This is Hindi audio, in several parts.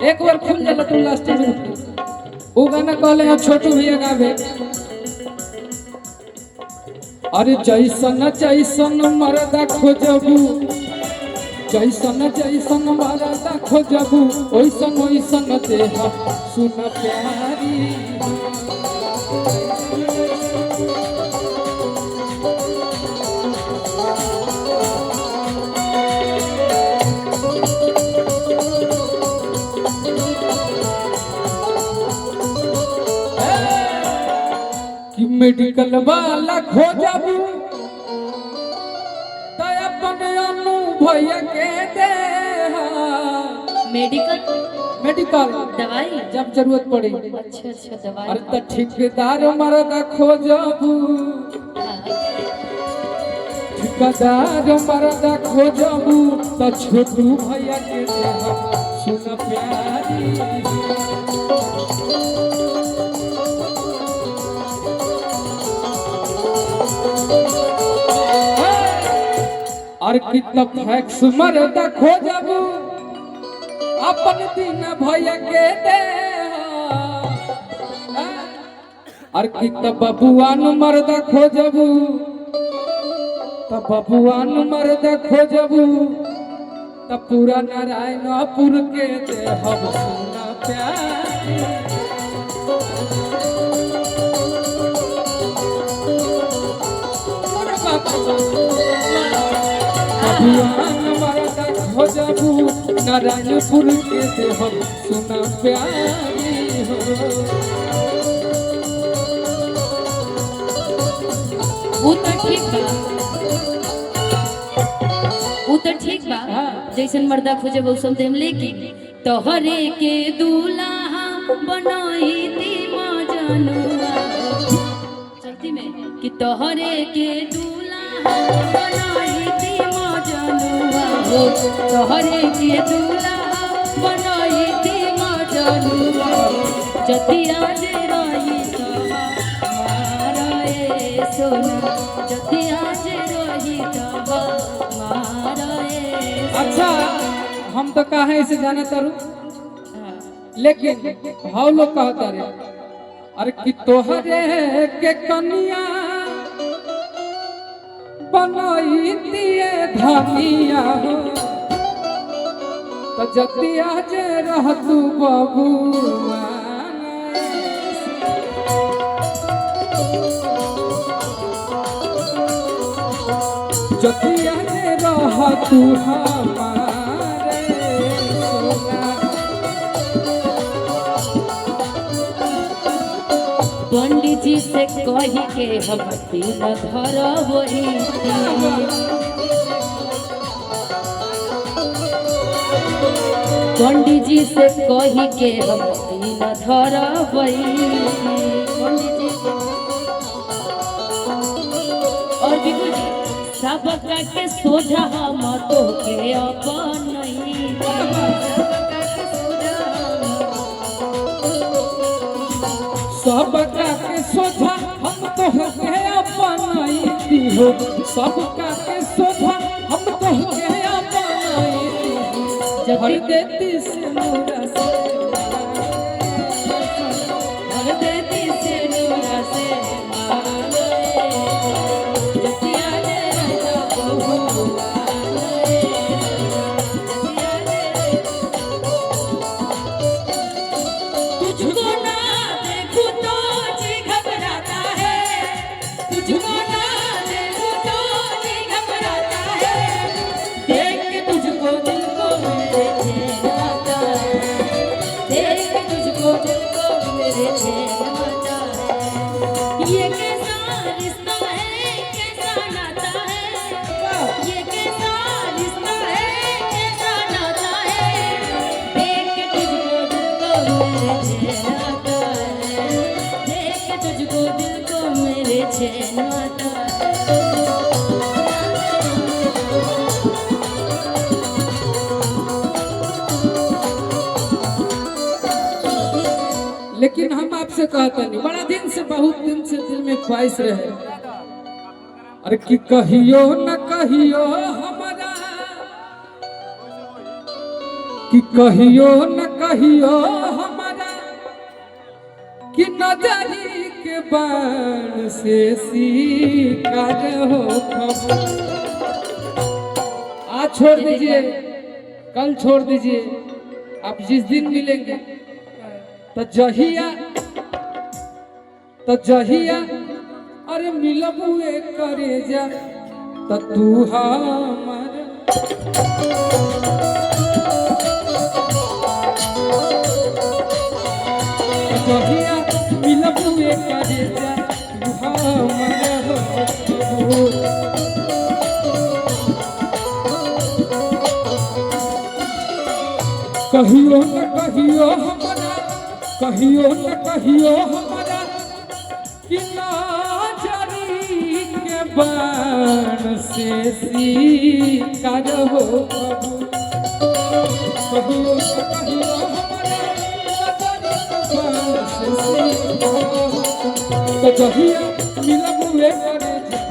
एक बार खुल जाला तो लास्ट में वो गाना कहले हैं छोटू भैया गावे। अरे जैसन जैसन मरदा खोजबू, जैसन जैसन मरदा खोजबू, ओइसन ओइसन देह सुन प्यारी। कि मेडिकल वाला खोजबू तो अपने अनु भैया के दे। मेडिकल दवाई जब जरूरत पड़े। अच्छा अच्छा दवाई। अरे तो ठेकेदार मरदा खोजबू, ठेकेदार मरदा खोजबू तो छोटू भैया के दे सुन प्यारी। और कितना फैक्स मरदा खोजबू अपन दिन भैया के दे। और कितना बबुआन मरदा खोजबू तो बबुआन मरदा खोजबू तो पूरा नारायणपुर के दे हम सुना प्यारी। बबुआन मरदा खोजबू नारायणपुर के दे हम सुना प्यारी हो। वो तो ठीक बा, वो तो ठीक बा। जैसन मर्दा खोजे वैसन देम, लेकिन तोहरे के दूल्हा बनाई दी मजनुआ। चलती में कि तोहरे के दूल्हा बनाई दी मजनुआ हो, तोहरे के दूल्हा बनाई दी मजनुआ। जतिया जे रही मारा ए सोना, जतिया जे रही मारा ए। अच्छा हम तो कहा इसे जाना तारू, लेकिन भाव लोग कहता रे। अरे कि तोहरे के कनिया बनाई दिए धनिया हो, तो जतिया जे रहतू बबुआ। जतिया जे रहतू हमारे सोना। पंडित जी से कही के हम तिल धर वही, पंडित जी से कही के हम तिल धर वही। पंडित जी और बिल्कुल सबका के सोझा हम तो के अपन नहीं। सबका के सोझा हम तो के अपनाई हो, सबका के सोझा हम तो के अपनाई। भर देती से नूरा से, भर देती से नूरा से जतिया जे रहता बहुआ। तुझको ना देखूं तो जी घबराता है, तुझको ना देखूं तो जी घबराता है। देख के तुझको दिल को मेरे चैन आता है, देख के तुझको दिल को मेरे चैन आता है। ये कैसा रिश्ता है, कैसा नाता है, ये कैसा रिश्ता है, कैसा नाता है। देख के तुझको दिल को मेरे चैन आता है, देख के तुझको दिल को मेरे चैन आता है। लेकिन हम आपसे कहते नहीं, बड़ा दिन से बहुत दिन से दिल में ख्वाहिश रहे। अरे कि कहियो न कहियो हमारा, कि कहियो न कहियो कहियो हमारा कि नजरी के बाण से शिकार हो खबर। आज छोड़ दीजिए, कल छोड़ दीजिए, आप जिस दिन मिलेंगे तो जहिया अरे मिलबुए करे जा तो तू हमार जहिया मिलबुए करे जा तू हमार हो। कहियो न कहियो हमारा, कहियो न कहियो हमारा कि नजरी के बाण से शिकार हो खबर। कहियो न कहियो हमारा नजरी के बाण से शिकार हो। तो जहिया मिलबुए करे जा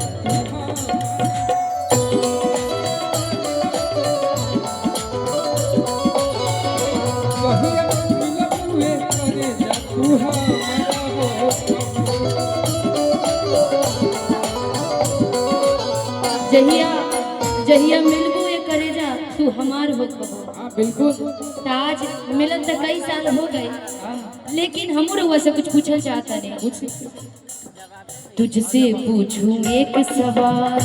जहिया जहिया मिलबू ये करे जा तू हमार हो खबर। हाँ बिल्कुल। आज मिलन तो कई साल हो गए, लेकिन हम रउआ से कुछ पूछल चाहता नहीं। तुझसे पूछूं एक सवाल,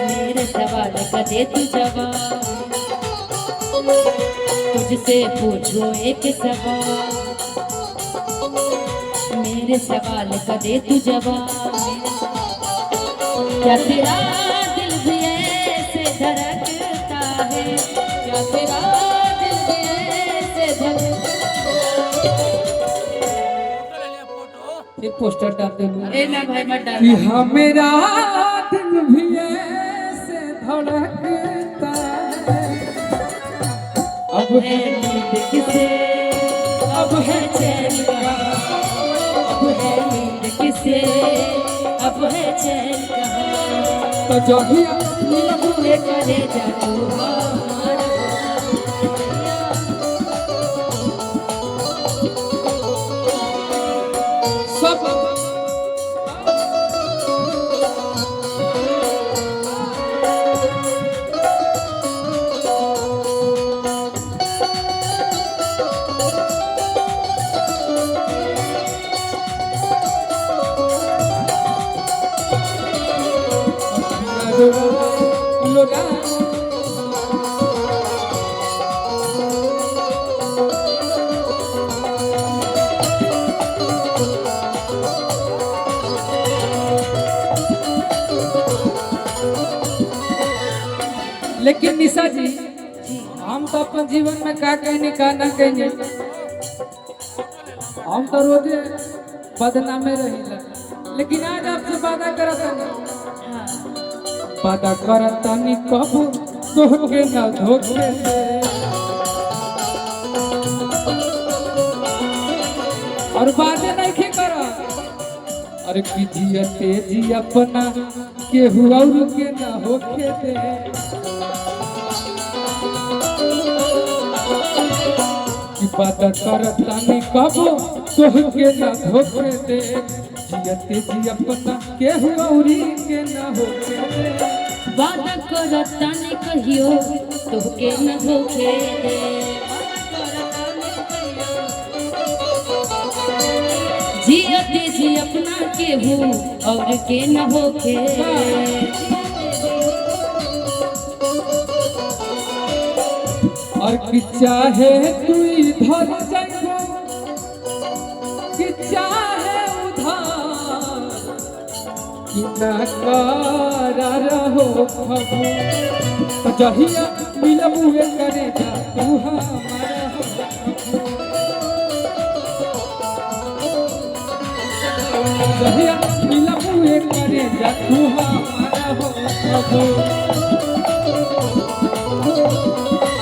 मेरे सवाल का दे तू जवाब। तुझसे पूछूं एक सवाल, मेरे सवाल का दे तू जवाब। क्या तेरा दिल भी ऐसे धड़कता है, क्या तेरा दिल भी ऐसे धड़कता है। एक पोस्टर डाल दे ए ना भाई मत डाल कि हमेरा दिल भी ऐसे धड़कता है। अब है नींद किसे, अब है चैन कहाँ, अब है नींद किसे, अब है चैन कहाँ। तो जहिया मिलबुए करे जा तू हमार सब लोला लेकिन निशा जी, हम तो अपन जीवन में का कहने का ना कहने, हम तो रोजे बदनामे रहिला, लेकिन आज आपसे वादा करता नहीं, वादा करता नहीं कबू तोहके ना धोखे दे। और वादे नहीं के करा, अरे कि जियते जी अपना के हुआ के ना होके दे। कि वादा करता नहीं कबू तोहके ना धोखे दे, जियते जी अपना के हुआ के ना होके दे। वादा करता नहीं कहियो तोहके न धोखे दे। जियते जी अपना के हूँ और के न होके। और कि चाहे तू इधर जाइबो कि चाहे उधर, कि ना करा रहो खबू। तो जहिया मिलबुए करे जा तू हमारा हो खबू। जहिया मिलबुए करे जा तू हमारा हो खबू।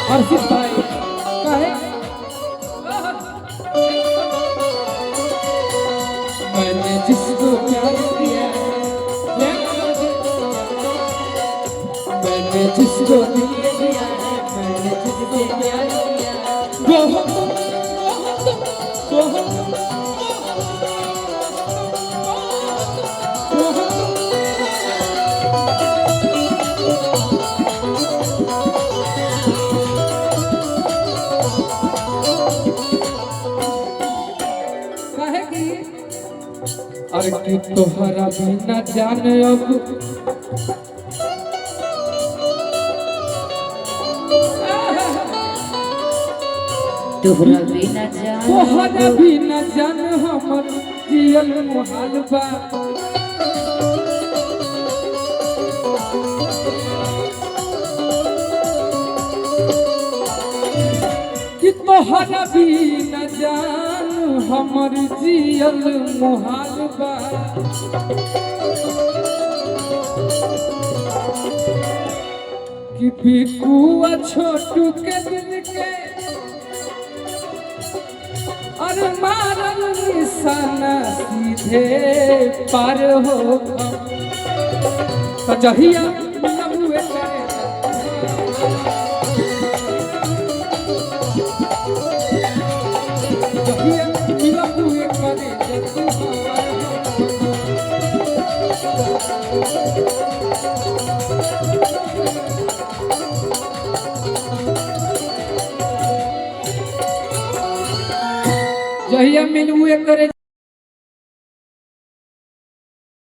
हर्षित भाई कहे मैंने जिसको प्यार दिया है, मैंने जिसको दिल दिया है, मैंने जिसको प्यार दिया है, अरे कि तोहरा बिना जान अब तोहरा बिना जान तोहरा बिना जान हमर जियल मुहाल बा कि तोहरा बिना जान हमर जियल मुहाल बा कि बिकुआ छोटू के दिल के अरे मारल निशाना सीधे पार हो कजहिया नबुए करे कजहिया नबुए करे जहिया मिलुए करे